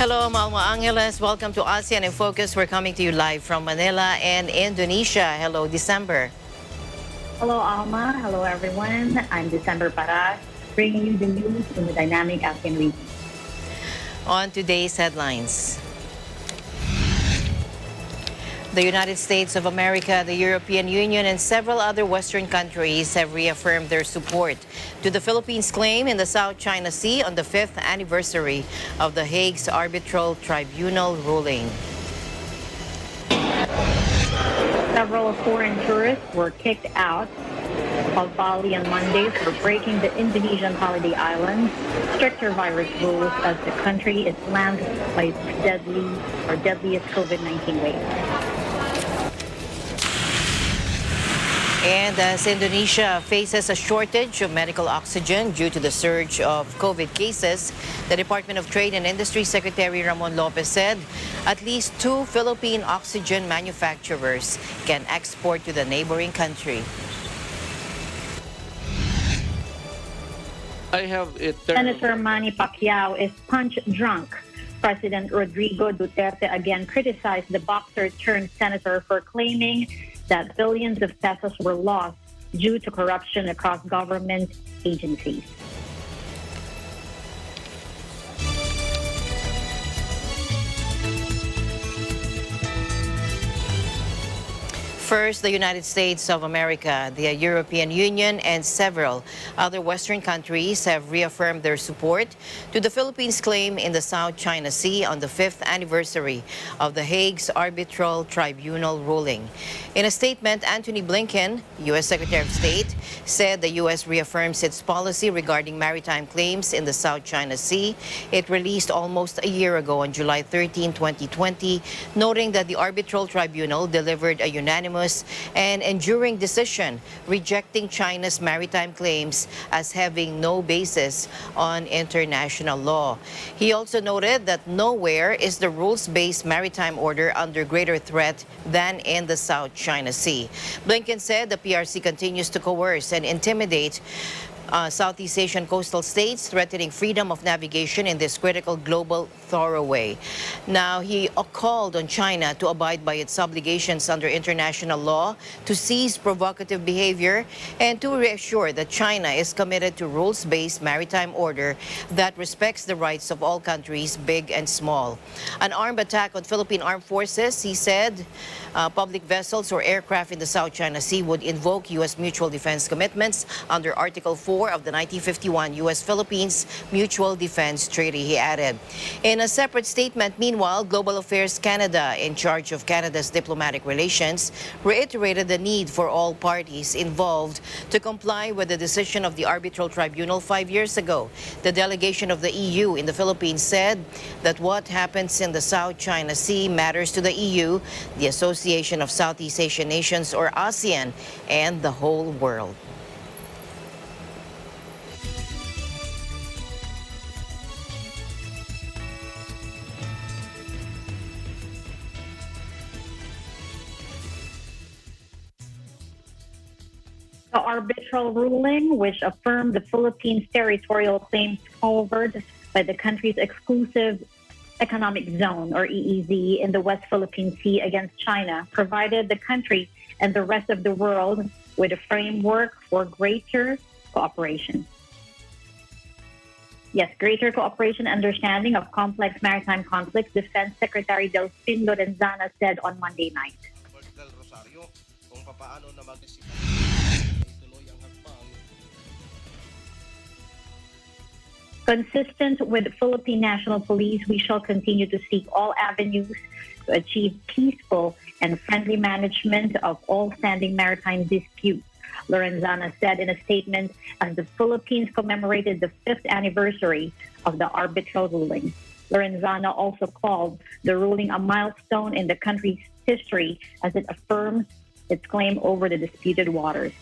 Hello, Malma Angeles. Welcome to ASEAN in Focus. We're coming to you live from Manila and Indonesia. Hello, December. Hello, Alma. Hello, everyone. I'm December Paras, bringing you the news in the dynamic ASEAN region. On today's headlines. The United States of America, the European Union, and several other Western countries have reaffirmed their support to the Philippines' claim in the South China Sea on the 5th anniversary of The Hague's Arbitral Tribunal ruling. Several foreign tourists were kicked out of Bali on Monday for breaking the Indonesian holiday island stricter virus rules as the country is slammed by its deadliest COVID-19 wave. And as Indonesia faces a shortage of medical oxygen due to the surge of COVID cases, the Department of Trade and Industry Secretary Ramon Lopez said at least 2 Philippine oxygen manufacturers can export to the neighboring country. Senator Manny Pacquiao is punch drunk. President Rodrigo Duterte again criticized the boxer-turned-senator for claiming that billions of pesos were lost due to corruption across government agencies. First, the United States of America, the European Union, and several other Western countries have reaffirmed their support to the Philippines' claim in the South China Sea on the 5th anniversary of The Hague's Arbitral Tribunal ruling. In a statement, Antony Blinken, U.S. Secretary of State, said the U.S. reaffirms its policy regarding maritime claims in the South China Sea. It released almost a year ago on July 13, 2020, noting that the Arbitral Tribunal delivered a unanimous and enduring decision rejecting China's maritime claims as having no basis on international law. He also noted that nowhere is the rules-based maritime order under greater threat than in the South China Sea. Blinken said the PRC continues to coerce and intimidate Southeast Asian coastal states, threatening freedom of navigation in this critical global thoroughway. Now, he called on China to abide by its obligations under international law, to cease provocative behavior, and to reassure that China is committed to rules-based maritime order that respects the rights of all countries, big and small. An armed attack on Philippine armed forces, he said, public vessels or aircraft in the South China Sea would invoke U.S. mutual defense commitments under Article 4 of the 1951 U.S.-Philippines Mutual Defense Treaty, he added. In a separate statement, meanwhile, Global Affairs Canada, in charge of Canada's diplomatic relations, reiterated the need for all parties involved to comply with the decision of the Arbitral Tribunal 5 years ago. The delegation of the EU in the Philippines said that what happens in the South China Sea matters to the EU, the Association of Southeast Asian Nations, or ASEAN, and the whole world. The arbitral ruling, which affirmed the Philippines' territorial claims covered by the country's exclusive economic zone, or EEZ, in the West Philippine Sea against China, provided the country and the rest of the world with a framework for greater cooperation. Yes, greater cooperation and understanding of complex maritime conflicts, Defense Secretary Delfin Lorenzana said on Monday night. Consistent with Philippine National Police, we shall continue to seek all avenues to achieve peaceful and friendly management of all standing maritime disputes, Lorenzana said in a statement as the Philippines commemorated the 5th anniversary of the arbitral ruling. Lorenzana also called the ruling a milestone in the country's history as it affirms its claim over the disputed waters.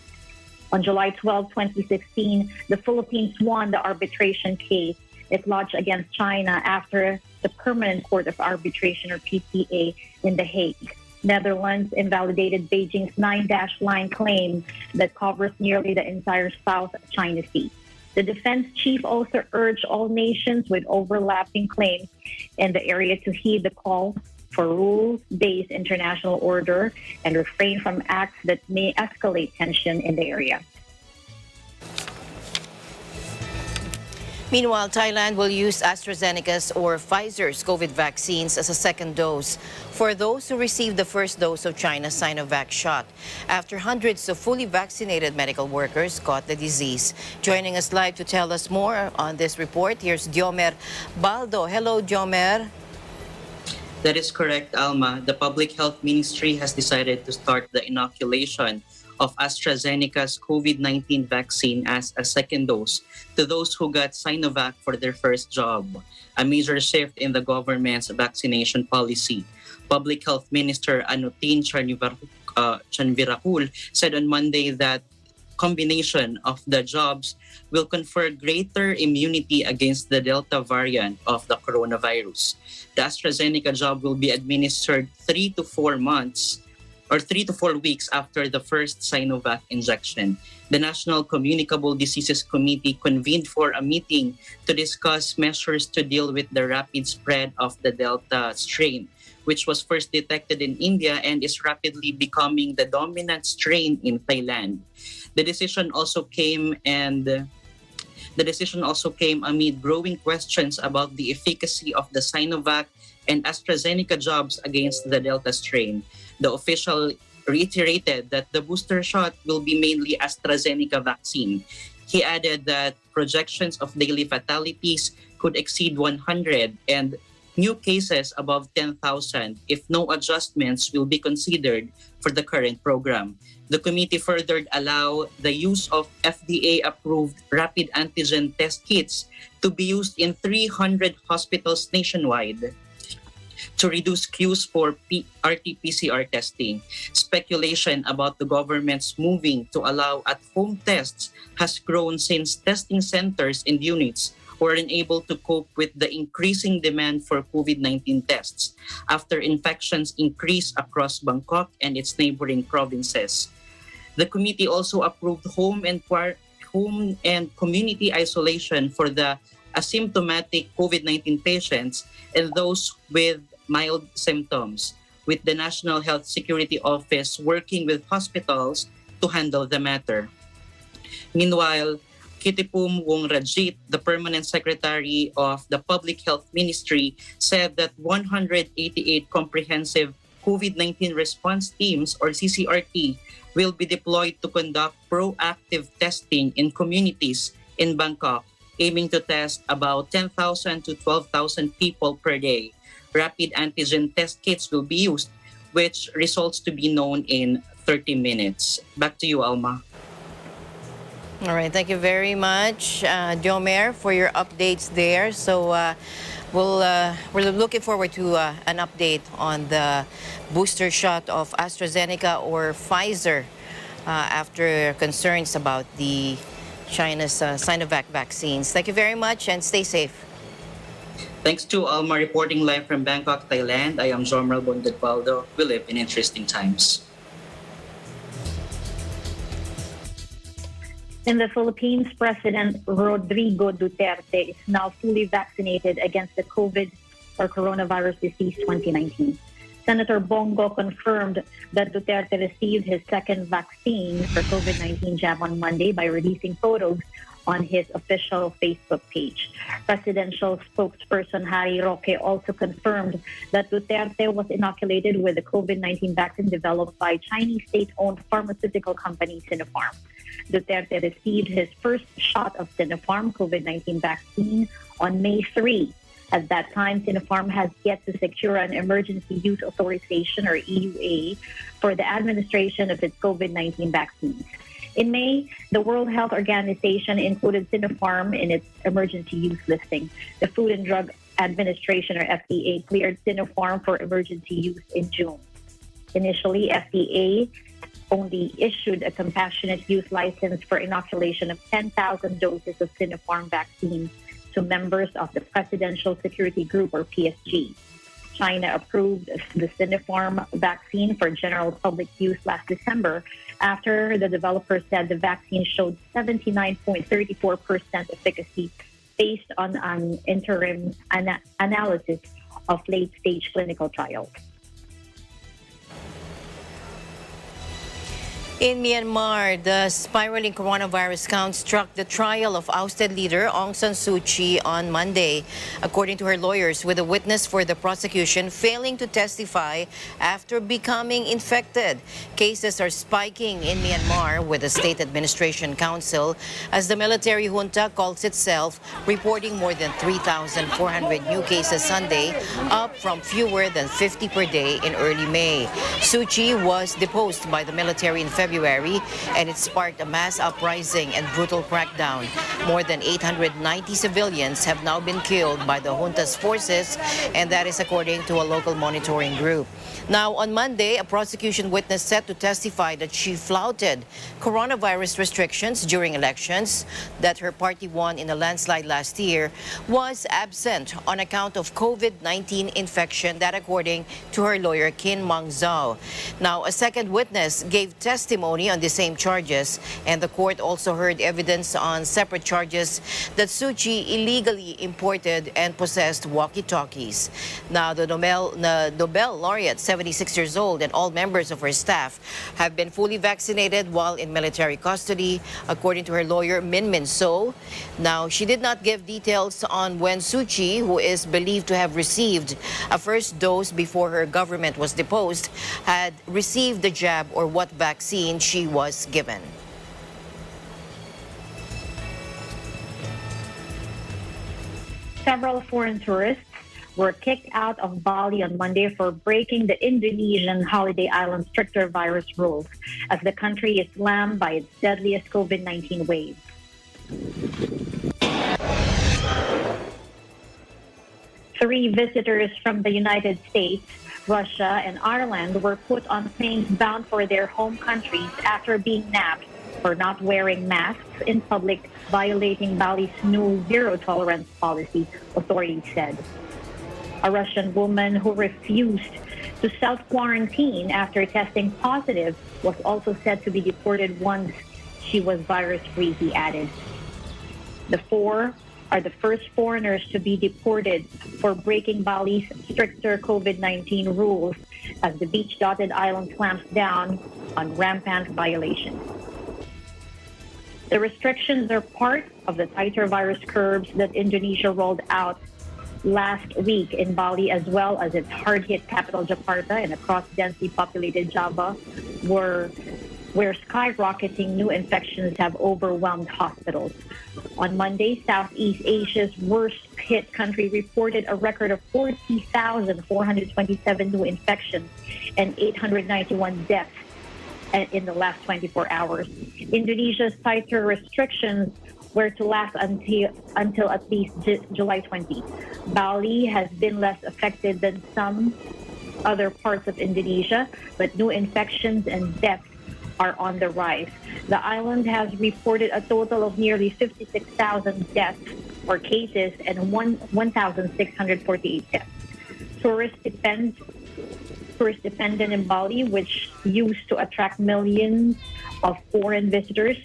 On July 12, 2016, the Philippines won the arbitration case it lodged against China after the Permanent Court of Arbitration, or PCA, in The Hague. Netherlands invalidated Beijing's 9-line claim that covers nearly the entire South China Sea. The defense chief also urged all nations with overlapping claims in the area to heed the call for rules-based international order and refrain from acts that may escalate tension in the area. Meanwhile, Thailand will use AstraZeneca's or Pfizer's COVID vaccines as a second dose for those who received the first dose of China's Sinovac shot after hundreds of fully vaccinated medical workers caught the disease. Joining us live to tell us more on this report, here's Diomer Baldo. Hello, Diomer. That is correct, Alma. The Public Health Ministry has decided to start the inoculation of AstraZeneca's COVID-19 vaccine as a second dose to those who got Sinovac for their first job, a major shift in the government's vaccination policy. Public Health Minister Anutin Chanvirakul said on Monday that combination of the jobs will confer greater immunity against the Delta variant of the coronavirus. The AstraZeneca job will be administered 3 to 4 weeks after the first Sinovac injection. The National Communicable Diseases Committee convened for a meeting to discuss measures to deal with the rapid spread of the Delta strain, which was first detected in India and is rapidly becoming the dominant strain in Thailand. The decision also came amid growing questions about the efficacy of the Sinovac and AstraZeneca jobs against the Delta strain. The official reiterated that the booster shot will be mainly AstraZeneca vaccine. He added that projections of daily fatalities could exceed 100 and new cases above 10,000 if no adjustments will be considered for the current program. The committee further allowed the use of FDA-approved rapid antigen test kits to be used in 300 hospitals nationwide to reduce queues for RT-PCR testing. Speculation about the government's moving to allow at-home tests has grown since testing centers and units were unable to cope with the increasing demand for COVID-19 tests after infections increased across Bangkok and its neighboring provinces. The committee also approved home and community isolation for the asymptomatic COVID-19 patients and those with mild symptoms, with the National Health Security Office working with hospitals to handle the matter. Meanwhile, Kitipum Wongrajit, the permanent secretary of the Public Health Ministry, said that 188 comprehensive COVID-19 response teams, or CCRT, will be deployed to conduct proactive testing in communities in Bangkok, aiming to test about 10,000 to 12,000 people per day. Rapid antigen test kits will be used, which results to be known in 30 minutes. Back to you, Alma. All right, thank you very much, Diomer, for your updates there. So we're looking forward to an update on the booster shot of AstraZeneca or Pfizer after concerns about the China's Sinovac vaccines. Thank you very much and stay safe. Thanks to Alma reporting live from Bangkok, Thailand. I am Jomral Bondetbaldo. We live in interesting times. In the Philippines, President Rodrigo Duterte is now fully vaccinated against the COVID or coronavirus disease 2019. Senator Bongo confirmed that Duterte received his second vaccine for COVID-19 jab on Monday by releasing photos on his official Facebook page. Presidential spokesperson Harry Roque also confirmed that Duterte was inoculated with the COVID-19 vaccine developed by Chinese state-owned pharmaceutical company Sinopharm. Duterte received his first shot of Sinopharm COVID-19 vaccine on May 3. At that time, Sinopharm has yet to secure an emergency use authorization, or EUA, for the administration of its COVID-19 vaccines. In May, the World Health Organization included Sinopharm in its emergency use listing. The Food and Drug Administration, or FDA, cleared Sinopharm for emergency use in June. Initially, FDA only issued a compassionate use license for inoculation of 10,000 doses of Sinopharm vaccine to members of the Presidential Security Group, or PSG. China approved the Sinopharm vaccine for general public use last December after the developer said the vaccine showed 79.34% efficacy based on an interim analysis of late-stage clinical trials. In Myanmar, the spiraling coronavirus count struck the trial of ousted leader Aung San Suu Kyi on Monday, according to her lawyers, with a witness for the prosecution failing to testify after becoming infected. Cases are spiking in Myanmar, with the State Administration Council, as the military junta calls itself, reporting more than 3,400 new cases Sunday, up from fewer than 50 per day in early May. Suu Kyi was deposed by the military in February, and it sparked a mass uprising and brutal crackdown. More than 890 civilians have now been killed by the junta's forces, and that is according to a local monitoring group. Now, on Monday, a prosecution witness set to testify that she flouted coronavirus restrictions during elections that her party won in a landslide last year, was absent on account of COVID-19 infection, that according to her lawyer, Kin Mang Zhao. Now, a second witness gave testimony on the same charges, and the court also heard evidence on separate charges that Suu Kyi illegally imported and possessed walkie-talkies. Now, the Nobel laureate, 76 years old, and all members of her staff have been fully vaccinated while in military custody, according to her lawyer, Min So. Now, she did not give details on when Suu Kyi, who is believed to have received a first dose before her government was deposed, had received the jab or what vaccine she was given. Several foreign tourists were kicked out of Bali on Monday for breaking the Indonesian holiday island's stricter virus rules, as the country is slammed by its deadliest COVID-19 wave. Three visitors from the United States, Russia, and Ireland were put on planes bound for their home countries after being nabbed for not wearing masks in public, violating Bali's new zero-tolerance policy, authorities said. A Russian woman who refused to self-quarantine after testing positive was also said to be deported once she was virus-free, he added. The four are the first foreigners to be deported for breaking Bali's stricter COVID-19 rules as the beach-dotted island clamps down on rampant violations. The restrictions are part of the tighter virus curbs that Indonesia rolled out last week in Bali, as well as its hard-hit capital Jakarta and across densely populated Java, where skyrocketing new infections have overwhelmed hospitals. On Monday, Southeast Asia's worst-hit country reported a record of 40,427 new infections and 891 deaths in the last 24 hours. Indonesia's tighter restrictions were to last until at least July 20. Bali has been less affected than some other parts of Indonesia, but new infections and deaths are on the rise. The island has reported a total of nearly 56,000 deaths or cases and 1,648 deaths. Tourist dependent in Bali, which used to attract millions of foreign visitors,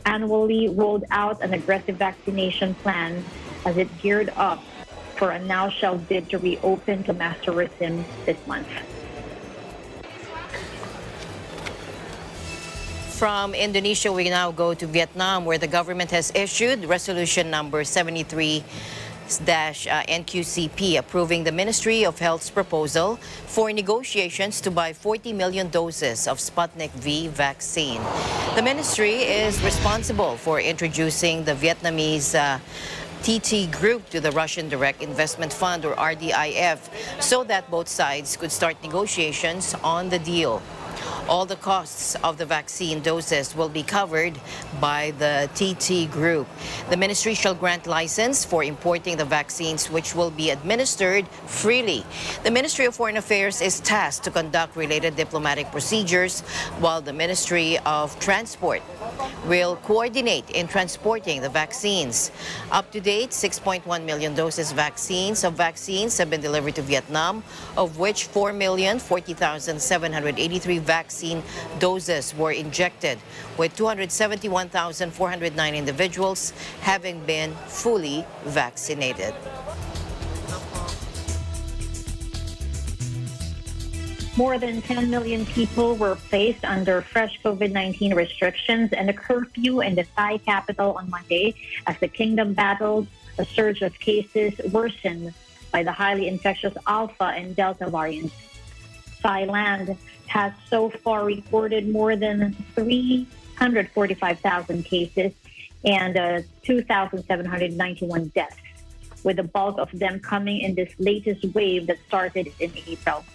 annually rolled out an aggressive vaccination plan as it geared up for a now-shelved bid to reopen to mass tourism this month. From Indonesia, we now go to Vietnam, where the government has issued resolution number 73-NQCP, approving the Ministry of Health's proposal for negotiations to buy 40 million doses of Sputnik V vaccine. The ministry is responsible for introducing the Vietnamese TT Group to the Russian Direct Investment Fund, or RDIF, so that both sides could start negotiations on the deal. All the costs of the vaccine doses will be covered by the TT Group. The ministry shall grant license for importing the vaccines, which will be administered freely. The Ministry of Foreign Affairs is tasked to conduct related diplomatic procedures, while the Ministry of Transport will coordinate in transporting the vaccines. Up to date, 6.1 million doses vaccines have been delivered to Vietnam, of which 4,040,783 vaccine doses were injected, with 271,409 individuals having been fully vaccinated. More than 10 million people were placed under fresh COVID-19 restrictions and a curfew in the Thai capital on Monday as the kingdom battled a surge of cases worsened by the highly infectious Alpha and Delta variants. Thailand has so far recorded more than 345,000 cases and 2,791 deaths, with the bulk of them coming in this latest wave that started in April.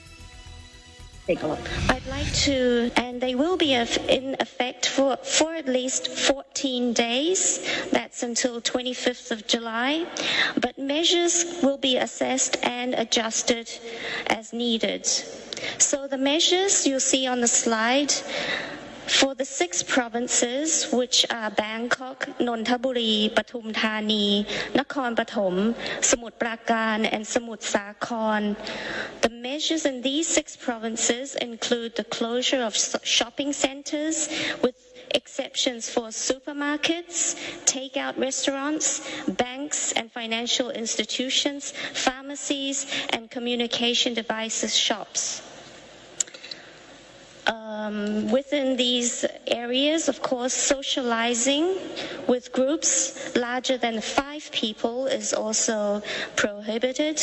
Take a look. I'd like to, and they will be in effect for at least 14 days. That's until 25th of July. But measures will be assessed and adjusted as needed. So the measures you'll see on the slide for the 6 provinces, which are Bangkok, Nonthaburi, Pathum Thani, Nakhon Pathom, Samut Prakan, and Samut Sakhon. The measures in these 6 provinces include the closure of shopping centers, with exceptions for supermarkets, takeout restaurants, banks and financial institutions, pharmacies, and communication devices shops. Within these areas, of course, socializing with groups larger than 5 people is also prohibited,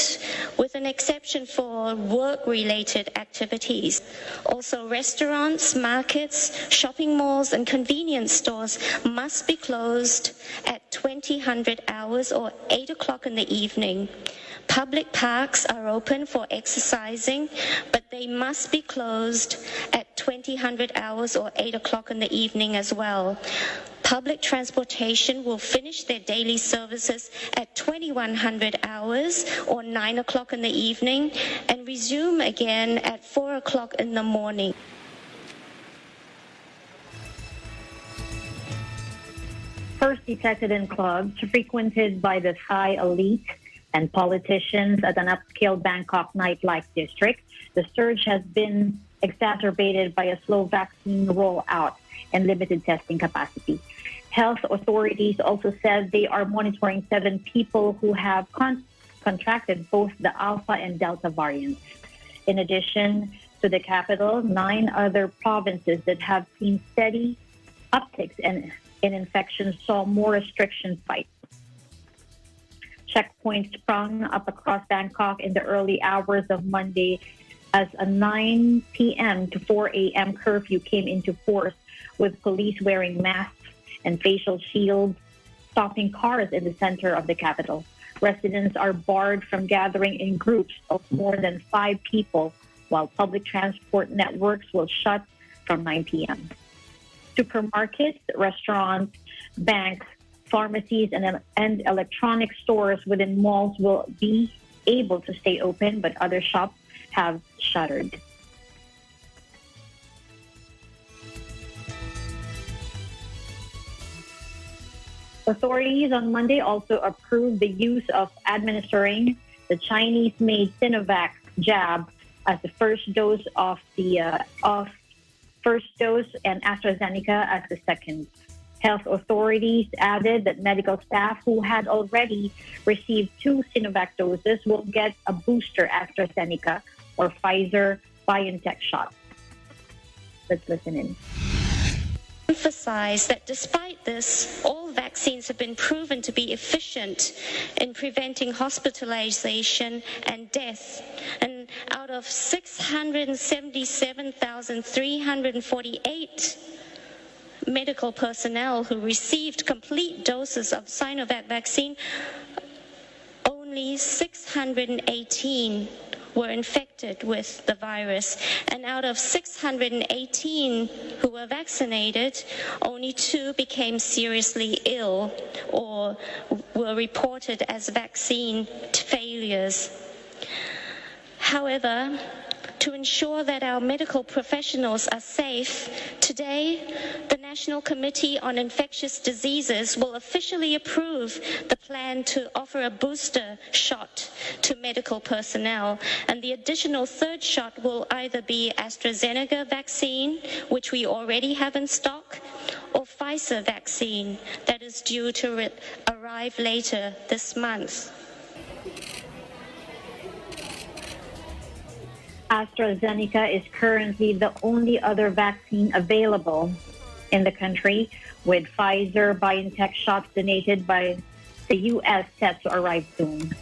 with an exception for work-related activities. Also, restaurants, markets, shopping malls, and convenience stores must be closed at 2000 hours or 8 o'clock in the evening. Public parks are open for exercising, but they must be closed at 2000 hours or 8 o'clock in the evening as well. Public transportation will finish their daily services at 2100 hours or 9 o'clock in the evening and resume again at 4 o'clock in the morning. First detected in clubs frequented by the Thai elite and politicians at an upscale Bangkok nightlife district, the surge has been exacerbated by a slow vaccine rollout and limited testing capacity. Health authorities also said they are monitoring 7 people who have contracted both the Alpha and Delta variants. In addition to the capital, 9 other provinces that have seen steady upticks in infections saw more restrictions fight. Checkpoints sprung up across Bangkok in the early hours of Monday as a 9 p.m. to 4 a.m. curfew came into force, with police wearing masks and facial shields stopping cars in the center of the capital. Residents are barred from gathering in groups of more than 5 people, while public transport networks will shut from 9 p.m. Supermarkets, restaurants, banks, pharmacies, and electronic stores within malls will be able to stay open, but other shops have shuttered. Authorities on Monday also approved the use of administering the Chinese-made Sinovac jab as the first dose and AstraZeneca as the second. Health authorities added that medical staff who had already received 2 Sinovac doses will get a booster AstraZeneca or Pfizer BioNTech shot. Let's listen in. Emphasize that despite this, all vaccines have been proven to be efficient in preventing hospitalization and death. And out of 677,348 medical personnel who received complete doses of Sinovac vaccine, only 618 were infected with the virus. And out of 618 who were vaccinated, only 2 became seriously ill or were reported as vaccine failures. However, to ensure that our medical professionals are safe, today the National Committee on Infectious Diseases will officially approve the plan to offer a booster shot to medical personnel. And the additional 3rd shot will either be AstraZeneca vaccine, which we already have in stock, or Pfizer vaccine that is due to arrive later this month. AstraZeneca is currently the only other vaccine available in the country, with Pfizer-BioNTech shots donated by the U.S. set to arrive soon.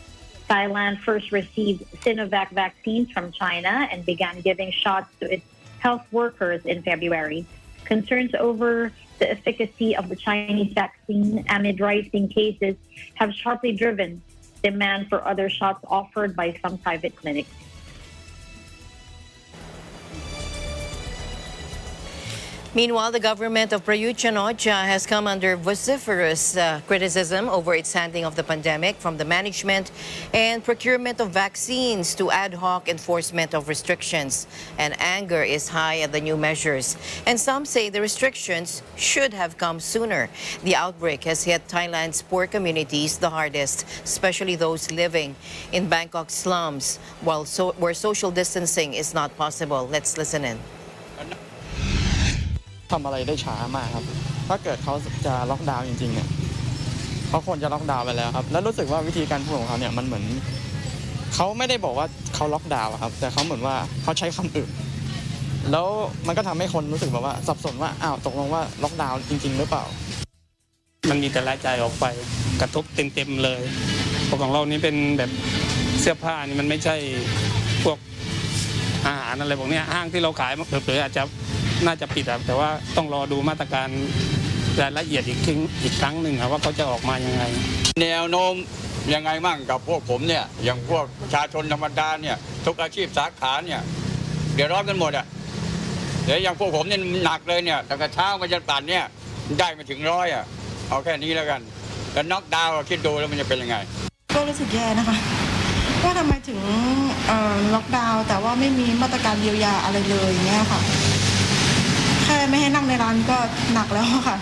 Thailand first received Sinovac vaccines from China and began giving shots to its health workers in February. Concerns over the efficacy of the Chinese vaccine amid rising cases have sharply driven demand for other shots offered by some private clinics. Meanwhile, the government of Prayut Chan-o-cha has come under vociferous criticism over its handling of the pandemic, from the management and procurement of vaccines to ad hoc enforcement of restrictions. And anger is high at the new measures. And some say the restrictions should have come sooner. The outbreak has hit Thailand's poor communities the hardest, especially those living in Bangkok slums, where social distancing is not possible. Let's listen in. ทำอะไรได้ช้ามากครับถ้าเกิดเขาจะล็อกดาวน์จริงๆเนี่ยเขาควรจะล็อกดาวน์ไปแล้วครับแล้วรู้สึกว่าวิธีการพูดของเขาเนี่ยมันเหมือนเขาไม่ได้บอกว่าเขาล็อกดาวน์ครับแต่เขาเหมือนว่าเขาใช้คำอื่นแล้วมันก็ทำให้คนรู้สึกแบบว่าสับสนว่าอ้าวตกลงว่าล็อกดาวน์จริงๆหรือเปล่ามันมีแต่รายจ่ายออกไปกระทบเต็มๆเลยเพราะของเรานี่เป็นแบบเสื้อผ้านี่มันไม่ใช่พวกอาหารอะไรพวกนี้ห้างที่เราขายเผลอๆอาจจะน่าจะปิดแต่ว่าต้องรอดูมาตรการรายละเอียดอีกครั้งหนึ่งว่าเขาจะออกมายังไงแนวโน้มยังไงมั่งกับพวกผมเนี่ยอย่างพวกประชาชนธรรมดาเนี่ยทุกอาชีพสาขาเนี่ยเดือดร้อนกันหมดเดี๋ยวอย่างพวกผมเนี่ยหนักเลยเนี่ยตั้งแต่เช้ามาจนป่านเนี่ยได้มาถึง100เอาแค่นี้แล้วกันแล้วน็อกดาวน์คิดดูแล้วมันจะเป็นยังไงก็รู้สึกแย่นะคะว่าทำไมถึงล็อกดาวน์แต่ว่าไม่มีมาตรการเยียวยาอะไรเลยอย่างเงี้ยค่ะแค่ไม่ให้นั่งในร้านก็หนักแล้วค่ะ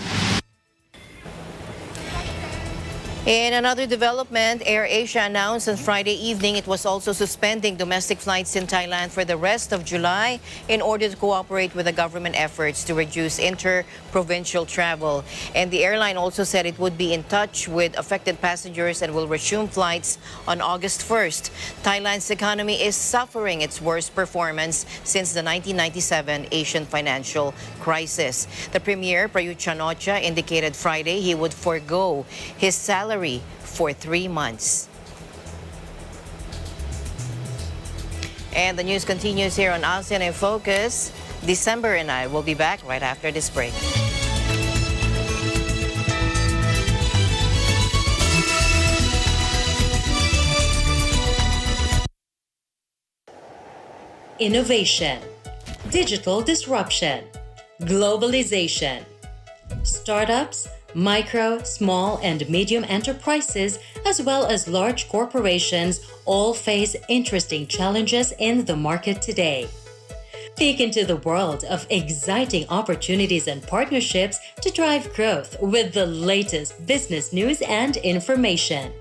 In another development, AirAsia announced on Friday evening it was also suspending domestic flights in Thailand for the rest of July in order to cooperate with the government efforts to reduce inter-provincial travel. And the airline also said it would be in touch with affected passengers and will resume flights on August 1st. Thailand's economy is suffering its worst performance since the 1997 Asian financial crisis. The Premier, Prayut Chan-o-cha, indicated Friday he would forego his salary for 3 months. And the news continues here on ASEAN in Focus. December and I will be back right after this break. Innovation, digital disruption, globalization, startups, micro, small, and medium enterprises, as well as large corporations, all face interesting challenges in the market today. Peek into the world of exciting opportunities and partnerships to drive growth with the latest business news and information.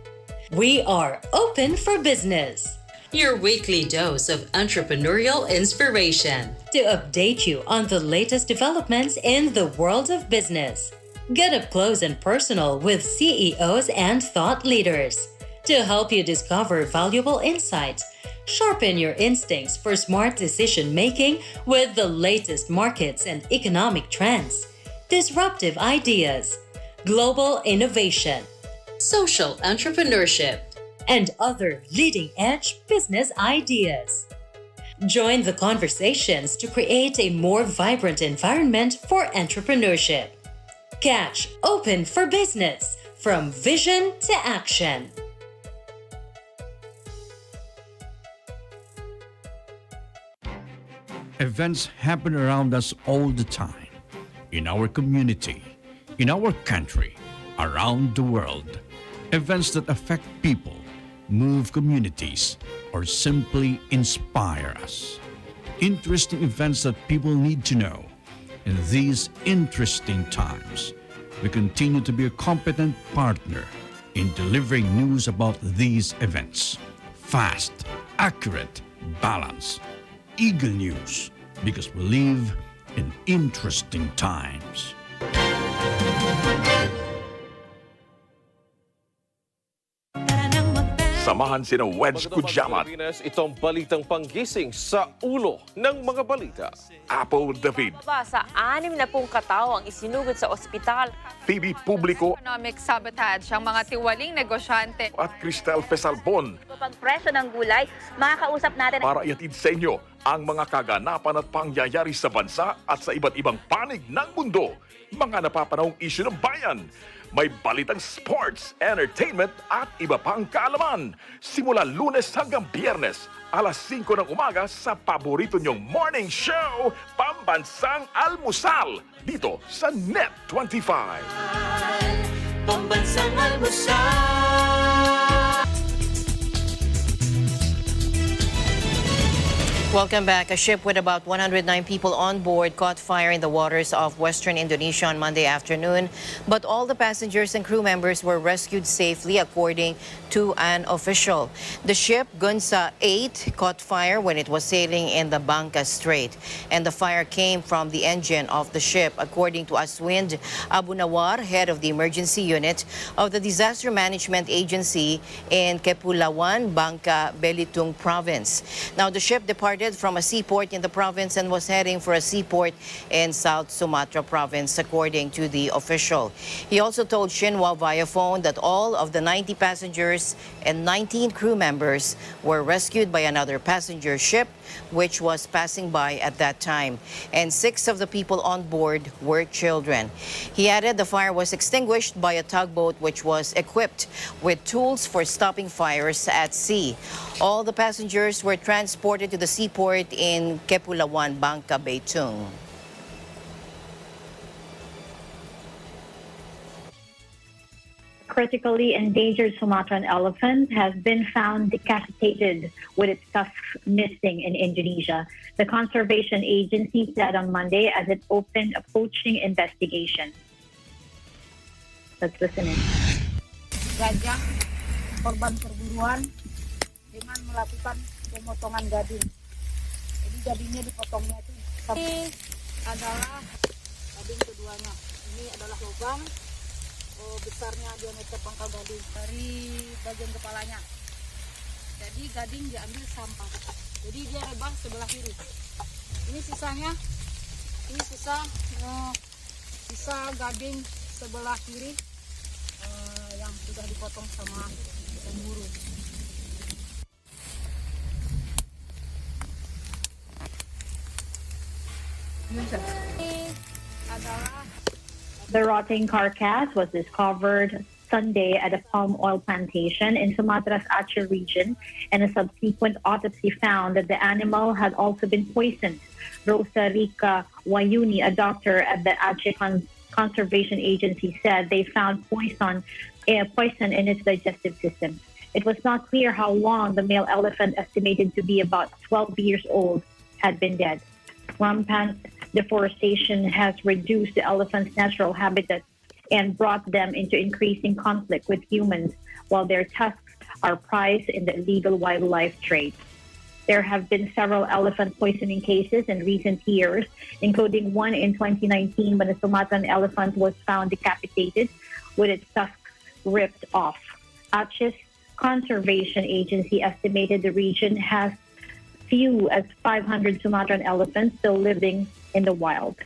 We are open for business. Your weekly dose of entrepreneurial inspiration to update you on the latest developments in the world of business. Get up close and personal with CEOs and thought leaders to help you discover valuable insights, sharpen your instincts for smart decision-making with the latest markets and economic trends, disruptive ideas, global innovation, social entrepreneurship, and other leading-edge business ideas. Join the conversations to create a more vibrant environment for entrepreneurship. Catch Open for Business, from vision to action. Events happen around us all the time, in our community, in our country, around the world. Events that affect people, move communities, or simply inspire us. Interesting events that people need to know. In these interesting times, we continue to be a competent partner in delivering news about these events. Fast, accurate, balanced, eagle news, because we live in interesting times. Samahan sina Wedge Kujamat, itong balitang panggising sa ulo ng mga balita. Apple David, Sa 60 katao ang isinugod sa ospital. TV Publico Economic sabotage ang mga tiwaling negosyante. at Cristel Fesalbon Pagpresyo ng gulay, makakausap natin para iatid sa inyo ang mga kaganapan at pangyayari sa bansa at sa iba't ibang panig ng mundo. Mga napapanahong isyu ng bayan. May balitang sports, entertainment at iba pang kaalaman. Simula Lunes hanggang Biyernes, alas 5 ng umaga sa paborito nyong morning show, Pambansang Almusal, dito sa Net 25. Pambansang Almusal. Welcome back. A ship with about 109 people on board caught fire in the waters of western Indonesia on Monday afternoon, but all the passengers and crew members were rescued safely, according to an official. The ship, Gunsa 8, caught fire when it was sailing in the Bangka Strait, and the fire came from the engine of the ship, according to Aswind Abu Nawar, head of the emergency unit of the Disaster Management Agency in Kepulauan, Bangka Belitung province. Now, the ship departed from a seaport in the province and was heading for a seaport in South Sumatra province, according to the official. He also told Xinhua via phone that all of the 90 passengers and 19 crew members were rescued by another passenger ship, which was passing by at that time, and 6 of the people on board were children. He added the fire was extinguished by a tugboat which was equipped with tools for stopping fires at sea. All the passengers were transported to the seaport in Kepulauan, Bangka Belitung. Critically endangered Sumatran elephant has been found decapitated with its tusks missing in Indonesia. The Conservation Agency said on Monday as it opened a poaching investigation. Let's listen in. Gajah, korban perburuan dengan melakukan pemotongan gading. Jadi gadingnya dipotongnya itu ini adalah gading keduanya. Ini adalah lubang. Besarnya diameter pangkal gading dari bagian kepalanya. Jadi gading diambil sampah. Jadi dia rebah sebelah kiri. Ini sisanya, ini sisa gading sebelah kiri yang sudah dipotong sama pemburu. The rotting carcass was discovered Sunday at a palm oil plantation in Sumatra's Aceh region, and a subsequent autopsy found that the animal had also been poisoned. Rosa Rica Wayuni, a doctor at the Aceh Conservation Agency, said they found poison in its digestive system. It was not clear how long the male elephant, estimated to be about 12 years old, had been dead. Rampant deforestation has reduced the elephant's natural habitat and brought them into increasing conflict with humans, while their tusks are prized in the illegal wildlife trade. There have been several elephant poisoning cases in recent years, including one in 2019 when a Sumatran elephant was found decapitated with its tusks ripped off. Aceh's Conservation Agency estimated the region has few as 500 Sumatran elephants still living in the wild.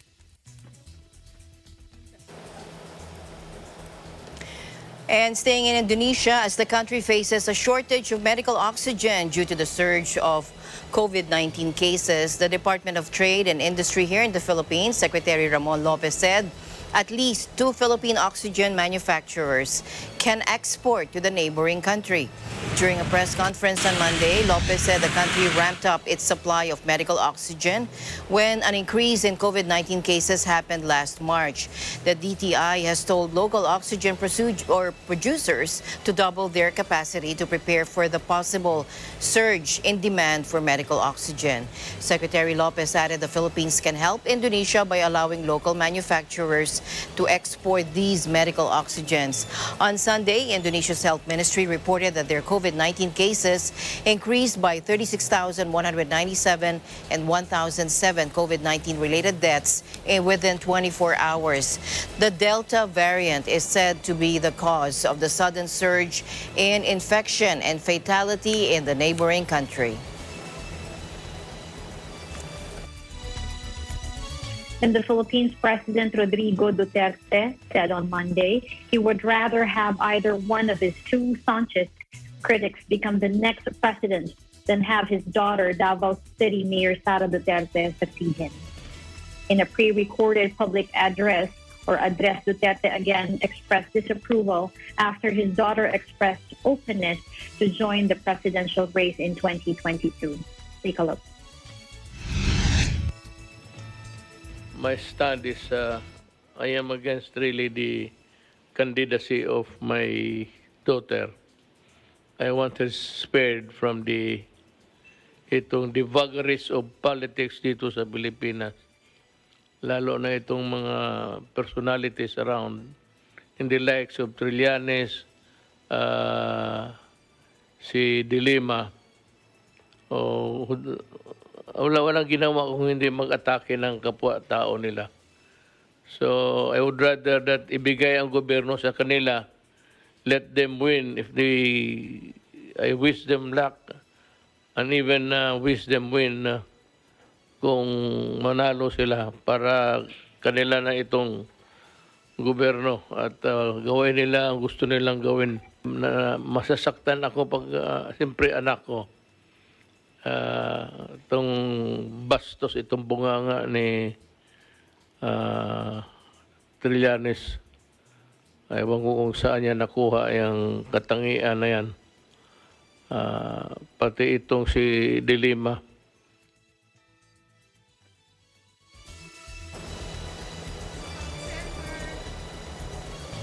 And staying in Indonesia, as the country faces a shortage of medical oxygen due to the surge of COVID-19 cases, the Department of Trade and Industry here in the Philippines, Secretary Ramon Lopez, said At least 2 Philippine oxygen manufacturers can export to the neighboring country. During a press conference on Monday, Lopez said the country ramped up its supply of medical oxygen when an increase in COVID-19 cases happened last March. The DTI has told local oxygen producers to double their capacity to prepare for the possible surge in demand for medical oxygen. Secretary Lopez added the Philippines can help Indonesia by allowing local manufacturers to export these medical oxygens. On Sunday, Indonesia's health ministry reported that their COVID-19 cases increased by 36,197 and 1,007 COVID-19 related deaths within 24 hours. The Delta variant is said to be the cause of the sudden surge in infection and fatality in the neighboring country. And the Philippines President Rodrigo Duterte said on Monday he would rather have either one of his two staunchest critics become the next president than have his daughter, Davao City Mayor Sara Duterte, succeed him. In a pre-recorded public address, Duterte again expressed disapproval after his daughter expressed openness to join the presidential race in 2022. Take a look. My stand is I am against really the candidacy of my daughter. I want her spared from the vagaries of politics dito sa Pilipinas. Lalo na itong mga personalities around in the likes of Trillanes, si De Lima, walang ginawa kung hindi mag-atake ng kapwa-tao nila. So, I would rather that ibigay ang gobyerno sa kanila, let them win. I wish them luck, and even wish them win kung manalo sila para kanila na itong gobyerno at gawin nila ang gusto nilang gawin. Masasaktan ako pag siyempre anak ko. Itong bastos, itong bunganga ni Trillanes. Ewan ko kung saan niya nakuha yung katangian na yan. Pati itong si De Lima.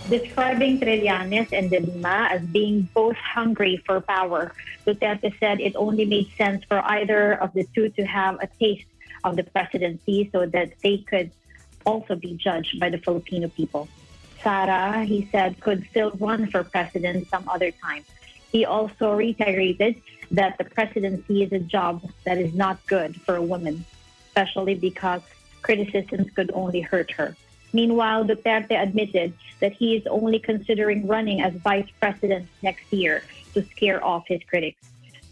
Describing Trillanes and De Lima as being both hungry for power, Duterte said it only made sense for either of the two to have a taste of the presidency so that they could also be judged by the Filipino people. Sara, he said, could still run for president some other time. He also reiterated that the presidency is a job that is not good for a woman, especially because criticisms could only hurt her. Meanwhile, Duterte admitted that he is only considering running as vice president next year to scare off his critics.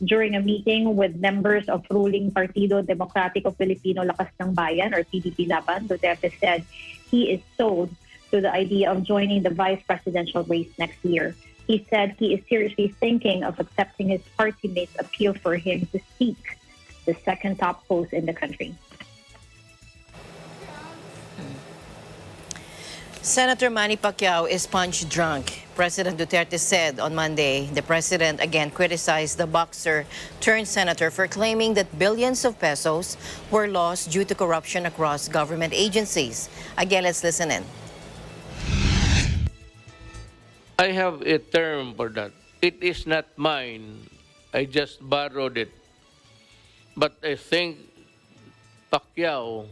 During a meeting with members of ruling Partido Demokratiko Pilipino Lakas ng Bayan or PDP Laban, Duterte said he is sold to the idea of joining the vice presidential race next year. He said he is seriously thinking of accepting his party mate's appeal for him to seek the second top post in the country. Senator Manny Pacquiao is punch drunk. President Duterte said on Monday the president again criticized the boxer turned senator for claiming that billions of pesos were lost due to corruption across government agencies. Again, let's listen in. I have a term for that. It is not mine. I just borrowed it. But I think Pacquiao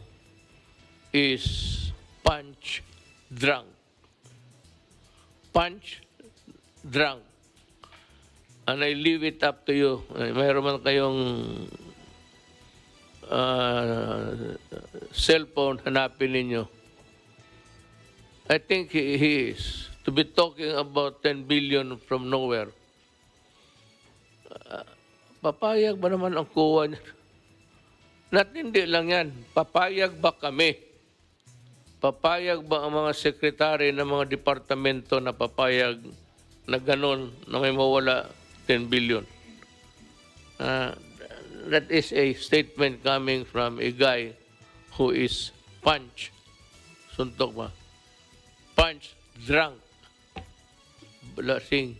is punch drunk. Punch drunk. And I leave it up to you. Mayroon man kayong cellphone, hanapin ninyo. I think he is. To be talking about 10 billion from nowhere. Papayag ba naman ang kuha niya? Hindi lang yan. Papayag ba kami? Papayag ba ang mga sekretary ng mga departamento na papayag na ganon na may mawala 10 billion? That is a statement coming from a guy who is punch. Suntok ba? punch drunk, lasing.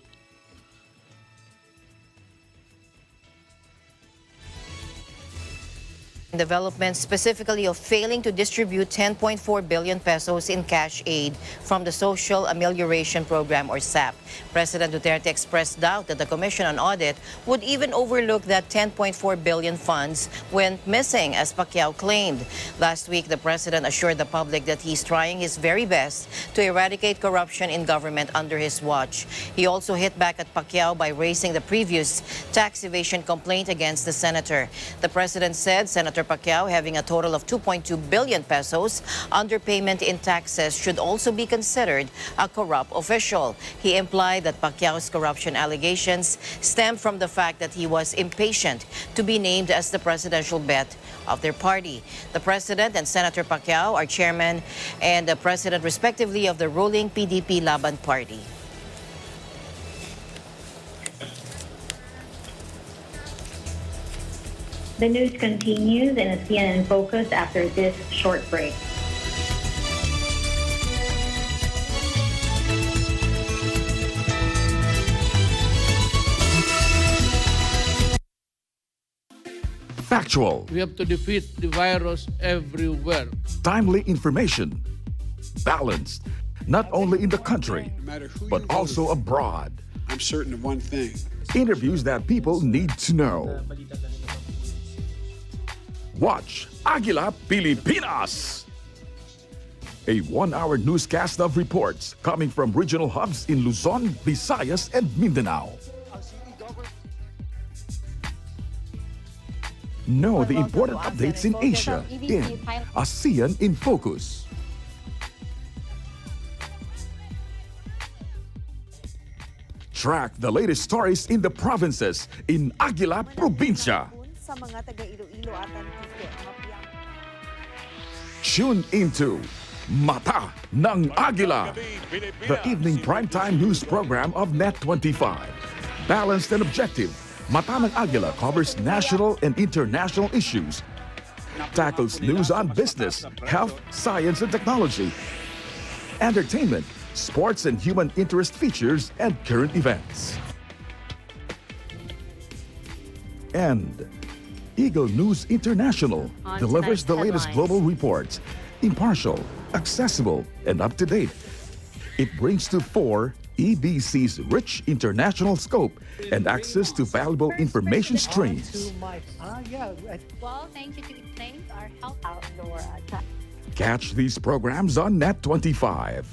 Development specifically of failing to distribute 10.4 billion pesos in cash aid from the Social Amelioration Program or SAP. President Duterte expressed doubt that the Commission on Audit would even overlook that 10.4 billion funds went missing, as Pacquiao claimed. Last week, the president assured the public that he's trying his very best to eradicate corruption in government under his watch. He also hit back at Pacquiao by raising the previous tax evasion complaint against the senator. The president said Senator Pacquiao, having a total of 2.2 billion pesos underpayment in taxes, should also be considered a corrupt official. He implied that Pacquiao's corruption allegations stem from the fact that he was impatient to be named as the presidential bet of their party. The president and Senator Pacquiao are chairman and the president respectively of the ruling PDP Laban party. The news continues in ASEAN in Focus after this short break. Factual. We have to defeat the virus everywhere. Timely information. Balanced. Not only in the country, but also abroad. I'm certain of one thing. Interviews that people need to know. Watch Agila Pilipinas, a one-hour newscast of reports coming from regional hubs in Luzon, Visayas, and Mindanao. Know the important updates in Asia in ASEAN in Focus. Track the latest stories in the provinces in Agila Probinsya. Tune into Mata ng Agila, the evening primetime news program of Net25. Balanced and objective, Mata ng Agila covers national and international issues, tackles news on business, health, science and technology, entertainment, sports and human interest features, and current events. And Eagle News International delivers the latest global reports, impartial, accessible, and up-to-date. It brings to fore EBC's rich international scope and access to valuable information streams. Well, thank you to explain our health outdoor. Catch these programs on Net25.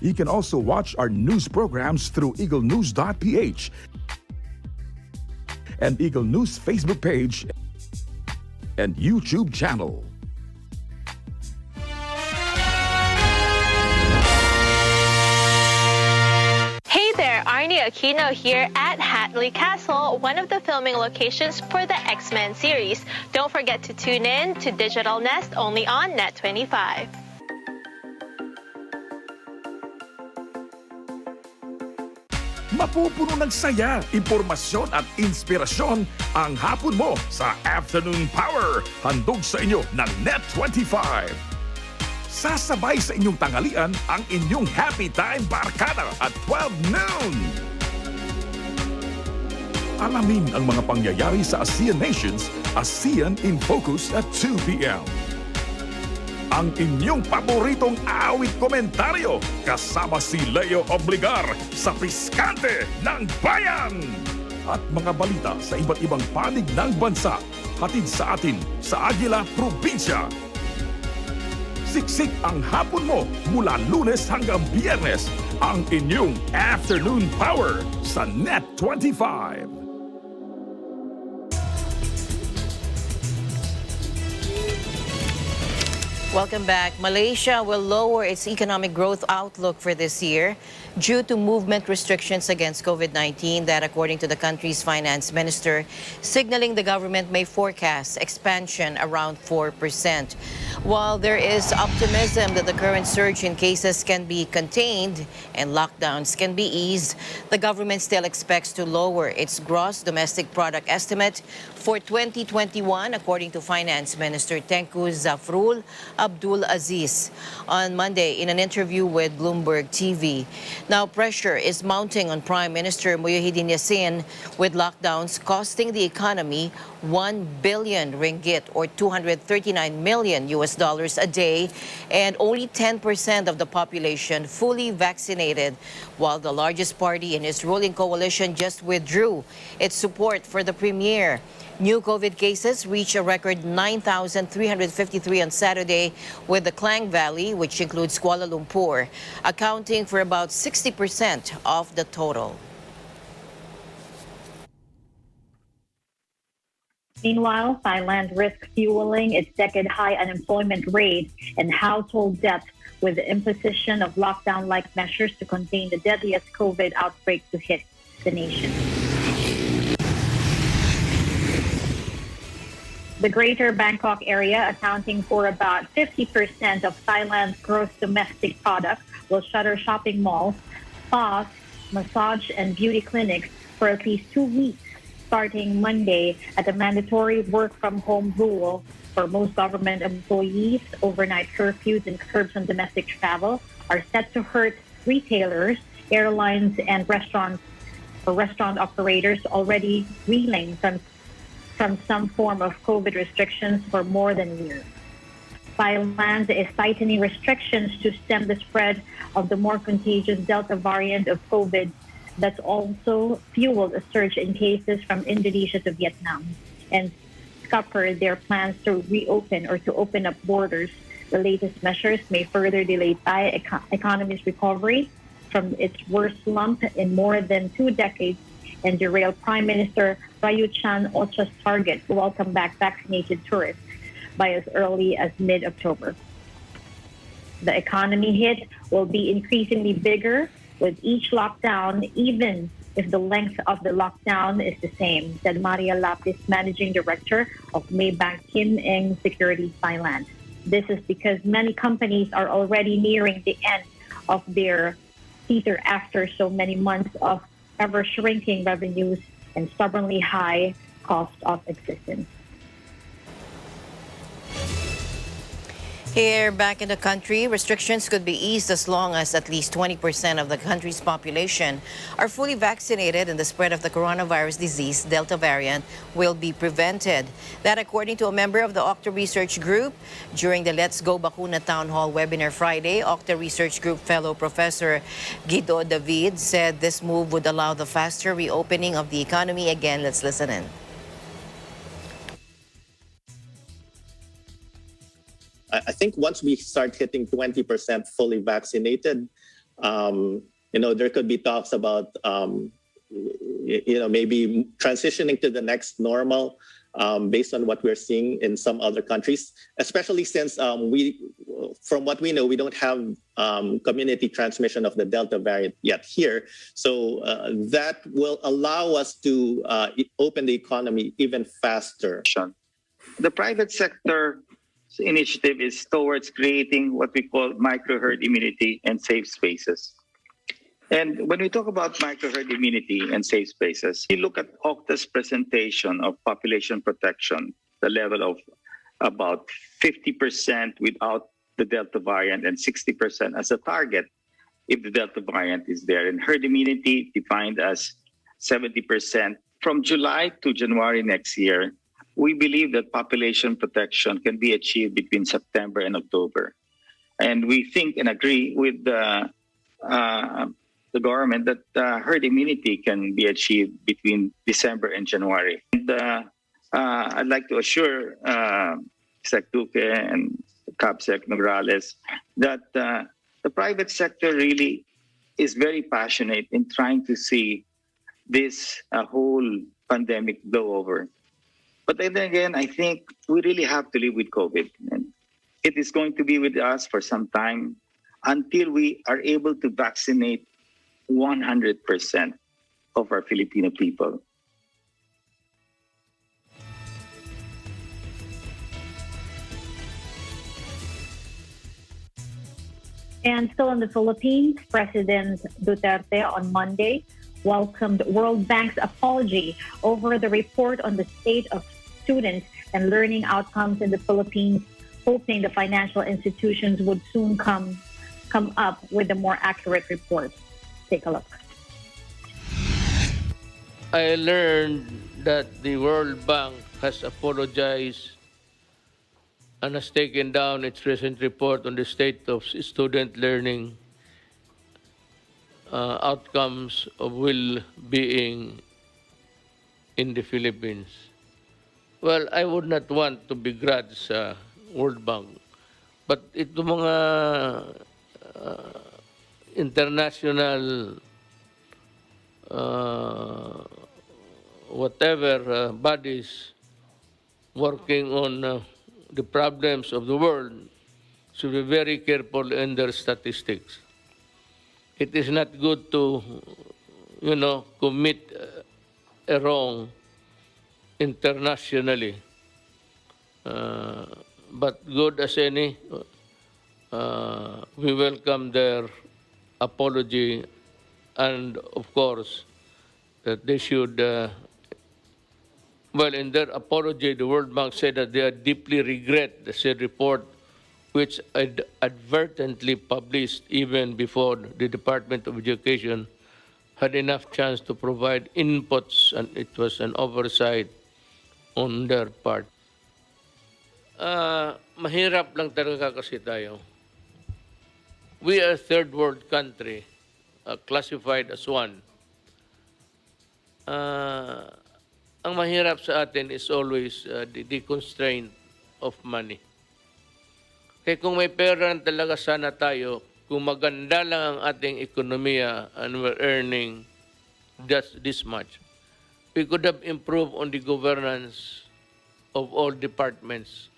You can also watch our news programs through eaglenews.ph and Eagle News Facebook page and YouTube channel. Hey there, Arnie Aquino here at Hatley Castle, one of the filming locations for the X-Men series. Don't forget to tune in to Digital Nest only on Net25. Mapupuno ng saya, impormasyon at inspirasyon ang hapon mo sa Afternoon Power. Handog sa inyo ng Net25. Sasabay sa inyong tanghalian ang inyong Happy Time Barkada at 12 noon. Alamin ang mga pangyayari sa ASEAN nations, ASEAN in Focus at 2 p.m. Ang inyong paboritong awit komentaryo kasama si Leo Obligar sa Piskante ng Bayan. At mga balita sa iba't ibang panig ng bansa, hatid sa atin sa Agila Probinsya. Siksik ang hapon mo mula Lunes hanggang Biyernes, ang inyong Afternoon Power sa Net25. Welcome back. Malaysia will lower its economic growth outlook for this year due to movement restrictions against COVID-19 that, according to the country's finance minister, signaling the government may forecast expansion around 4%. While there is optimism that the current surge in cases can be contained and lockdowns can be eased, the government still expects to lower its gross domestic product estimate for 2021, according to Finance Minister Tengku Zafrul Abdul Aziz on Monday in an interview with Bloomberg TV. Now, pressure is mounting on Prime Minister Muhyiddin Yassin, with lockdowns costing the economy 1 billion ringgit or $239 million a day, and only 10% of the population fully vaccinated, while the largest party in his ruling coalition just withdrew its support for the premier. New COVID cases reached a record 9,353 on Saturday, with the Klang Valley, which includes Kuala Lumpur, accounting for about 60% of the total. Meanwhile, Thailand risks fueling its decade-high unemployment rate and household debt with the imposition of lockdown-like measures to contain the deadliest COVID outbreak to hit the nation. The Greater Bangkok area, accounting for about 50% of Thailand's gross domestic product, will shutter shopping malls, spas, massage and beauty clinics for at least 2 weeks, starting Monday at the mandatory work-from-home rule for most government employees. Overnight curfews and curbs on domestic travel are set to hurt retailers, airlines, and restaurant operators already reeling from some form of COVID restrictions for more than a year. Thailand is tightening restrictions to stem the spread of the more contagious Delta variant of COVID that's also fueled a surge in cases from Indonesia to Vietnam and scuppered their plans to reopen or to open up borders. The latest measures may further delay Thai economy's recovery from its worst slump in more than 2 decades and derail Prime Minister Prayut Chan-o-cha's target to welcome back vaccinated tourists by as early as mid-October. The economy hit will be increasingly bigger with each lockdown, even if the length of the lockdown is the same, said Maria Lapis, Managing Director of Maybank Kim Eng Securities Thailand. This is because many companies are already nearing the end of their teeter after so many months of ever-shrinking revenues and stubbornly high cost of existence. Here, back in the country, restrictions could be eased as long as at least 20% of the country's population are fully vaccinated, and the spread of the coronavirus disease, Delta variant, will be prevented. That, according to a member of the Octa Research Group, during the Let's Go Bakuna Town Hall webinar Friday, Octa Research Group fellow Professor Guido David said this move would allow the faster reopening of the economy. Again, let's listen in. I think once we start hitting 20% fully vaccinated, there could be talks about, maybe transitioning to the next normal based on what we're seeing in some other countries, especially since from what we know, we don't have community transmission of the Delta variant yet here. So that will allow us to open the economy even faster. The private sector initiative is towards creating what we call micro-herd immunity and safe spaces. And when we talk about micro-herd immunity and safe spaces, we look at Octa's presentation of population protection, the level of about 50% without the Delta variant and 60% as a target if the Delta variant is there. And herd immunity defined as 70%. From July to January next year, we believe that population protection can be achieved between September and October. And we think and agree with the government that herd immunity can be achieved between December and January. And I'd like to assure Sec Duque and CAPSEC Nograles that the private sector really is very passionate in trying to see this whole pandemic blow over. But then again, I think we really have to live with COVID. And it is going to be with us for some time until we are able to vaccinate 100% of our Filipino people. And still in the Philippines, President Duterte on Monday welcomed World Bank's apology over the report on the state of students and learning outcomes in the Philippines, hoping the financial institutions would soon come up with a more accurate report. Take a look. I learned that the World Bank has apologized and has taken down its recent report on the state of student learning outcomes of well-being in the Philippines. Well, I would not want to begrudge sa World Bank, but ito mga international bodies working on the problems of the world should be very careful in their statistics. It is not good to, commit a wrong internationally. But good as any, we welcome their apology, and of course, that they should, in their apology, the World Bank said that they deeply regret the said report, which advertently published even before the Department of Education had enough chance to provide inputs, and it was an oversight on their part. Mahirap lang talaga kasi tayo. We are a third world country, classified as one. Ang mahirap sa atin is always the constraint of money. Kaya kung may pera talaga sana tayo, kung maganda lang ang ating ekonomiya and we're earning just this much, we could have improved on the governance of all departments,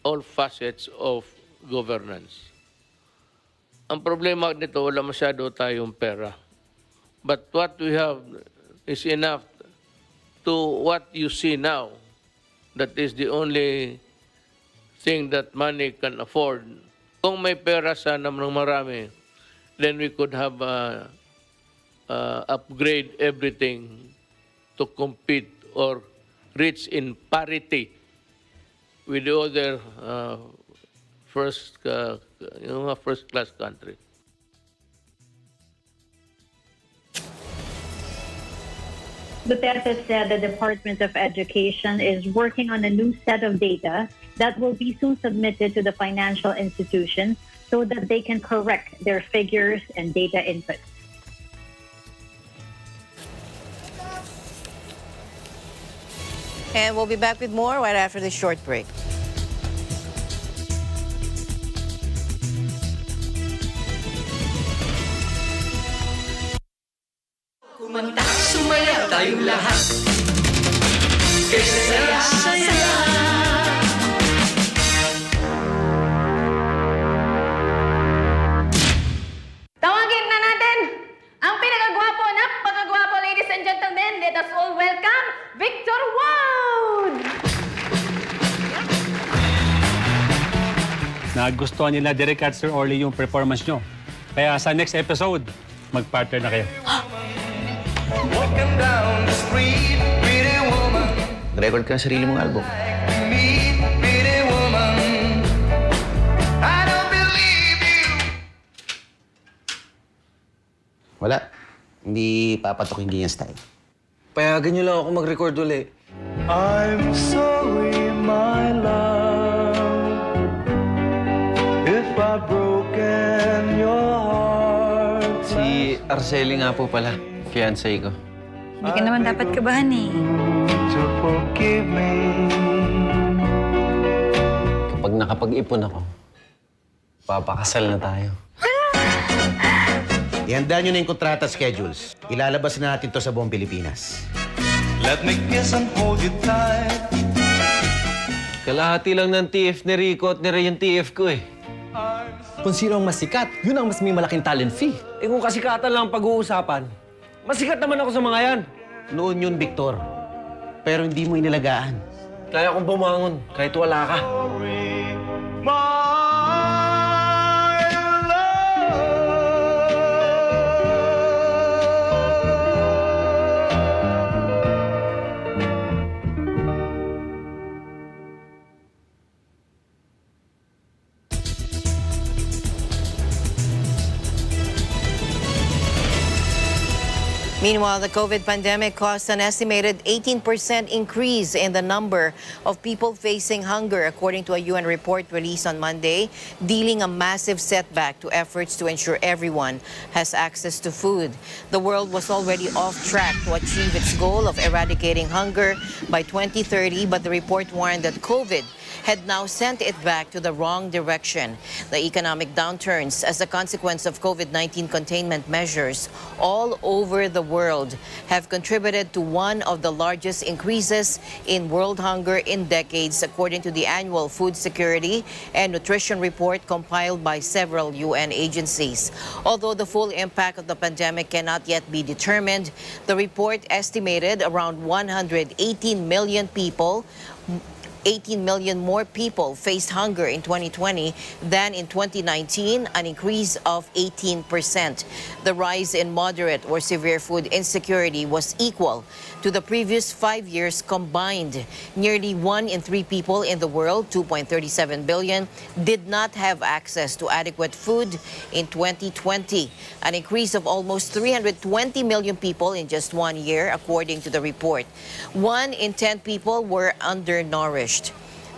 all facets of governance. Ang problema nito, wala masyado tayong pera. But what we have is enough to what you see now. That is the only thing that money can afford. Kung may pera sana ng marami, then we could have upgrade everything to compete or reach in parity with the other first-class country. Duterte said the Department of Education is working on a new set of data that will be soon submitted to the financial institutions so that they can correct their figures and data inputs. And we'll be back with more right after this short break. Kumanta, sumaya tayong lahat. Kasi saya-saya. Tawagin na natin ang pinakagwapo, napakagwapo, ladies and gentlemen. Let us all welcome Victor Wood! Nagustuhan nila Direk at Sir Orly yung performance nyo. Kaya sa next episode, mag-partner na kayo. Record ka ang sarili mong album. Wala. Hindi papatok yung ganyan style. Payagan nyo lang ako mag-record uli. I'm sorry, my love, if I've broken your heart. Si Arceli nga po pala, fiancé ko. Hindi ka naman dapat kabahan eh. To forgive me. Kapag nakapag-ipon ako, papakasal na tayo. Ihanda nyo na yung kontrata schedules. Ilalabas na natin to sa buong Pilipinas. Let me kiss and hold you tight. Kalahati lang ng TF ni Rico at ni Ray yung TF ko eh. I Kung sino ang mas sikat, yun ang mas may malaking talent fee. Eh kung kasikatan lang ang pag-uusapan, masikat naman ako sa mga yan. Noon yun, Victor. Pero hindi mo inilagaan. Kaya kong bumangon kahit wala ka. Meanwhile, the COVID pandemic caused an estimated 18% increase in the number of people facing hunger, according to a UN report released on Monday, dealing a massive setback to efforts to ensure everyone has access to food. The world was already off track to achieve its goal of eradicating hunger by 2030, but the report warned that COVID had now sent it back to the wrong direction. The economic downturns as a consequence of COVID-19 containment measures all over the world have contributed to one of the largest increases in world hunger in decades, according to the annual Food Security and Nutrition Report compiled by several UN agencies. Although the full impact of the pandemic cannot yet be determined, the report estimated around 118 million people 18 million more people faced hunger in 2020 than in 2019, an increase of 18%. The rise in moderate or severe food insecurity was equal to the previous 5 years combined. Nearly 1 in 3 people in the world, 2.37 billion, did not have access to adequate food in 2020, an increase of almost 320 million people in just 1 year, according to the report. 1 in 10 people were undernourished.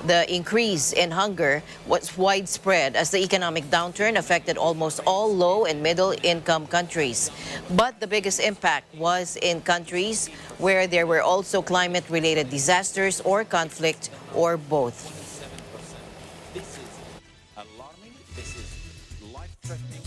The increase in hunger was widespread as the economic downturn affected almost all low and middle income countries. But the biggest impact was in countries where there were also climate-related disasters or conflict or both. This is alarming. This is life-threatening.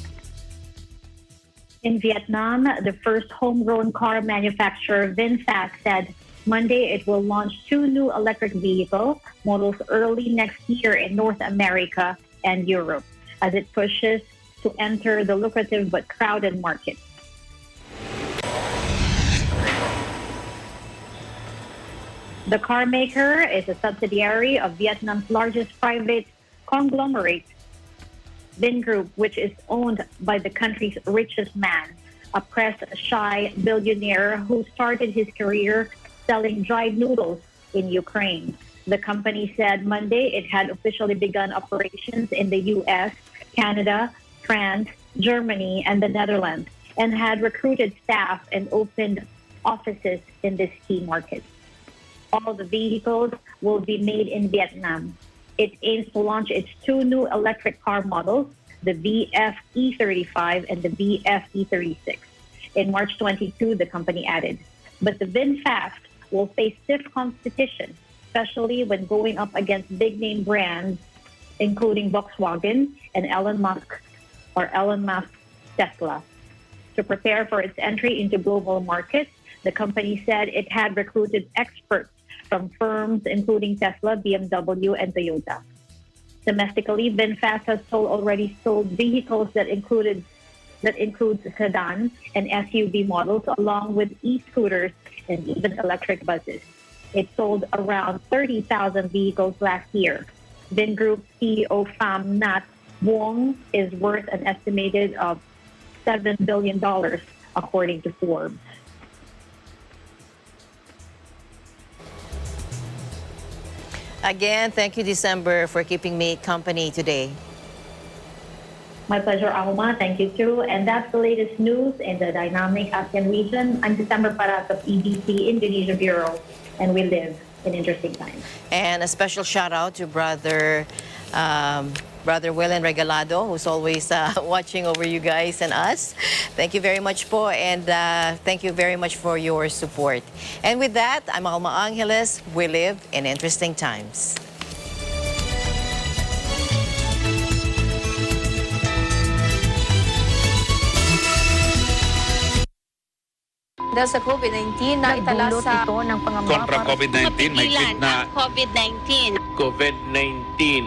In Vietnam, the first homegrown car manufacturer, VinFast, said Monday it will launch 2 new electric vehicle models early next year in North America and Europe as it pushes to enter the lucrative but crowded market. The car maker is a subsidiary of Vietnam's largest private conglomerate, Vingroup, which is owned by the country's richest man, a press-shy billionaire who started his career selling dried noodles in Ukraine. The company said Monday it had officially begun operations in the U.S., Canada, France, Germany, and the Netherlands, and had recruited staff and opened offices in this key market. All the vehicles will be made in Vietnam. It aims to launch its 2 new electric car models, the VF E35 and the VF E36. In March 22, the company added. But the VinFast will face stiff competition, especially when going up against big-name brands, including Volkswagen and Elon Musk's Tesla. To prepare for its entry into global markets, the company said it had recruited experts from firms including Tesla, BMW, and Toyota. Domestically, VinFast has already sold vehicles that includes sedan and SUV models, along with e-scooters and even electric buses. It sold around 30,000 vehicles last year. Vingroup CEO Pham Nhat Vuong is worth an estimated of $7 billion, according to Forbes. Again, thank you, December, for keeping me company today. My pleasure, Alma. Thank you, too. And that's the latest news in the dynamic ASEAN region. I'm December Paras of EBC Indonesia Bureau, and we live in interesting times. And a special shout out to Brother Willen Regalado, who's always watching over you guys and us. Thank you very much po, and thank you very much for your support. And with that, I'm Alma Angeles. We live in interesting times. Dahil sa COVID-19 na itala sa kontra COVID-19, may COVID-19. COVID-19.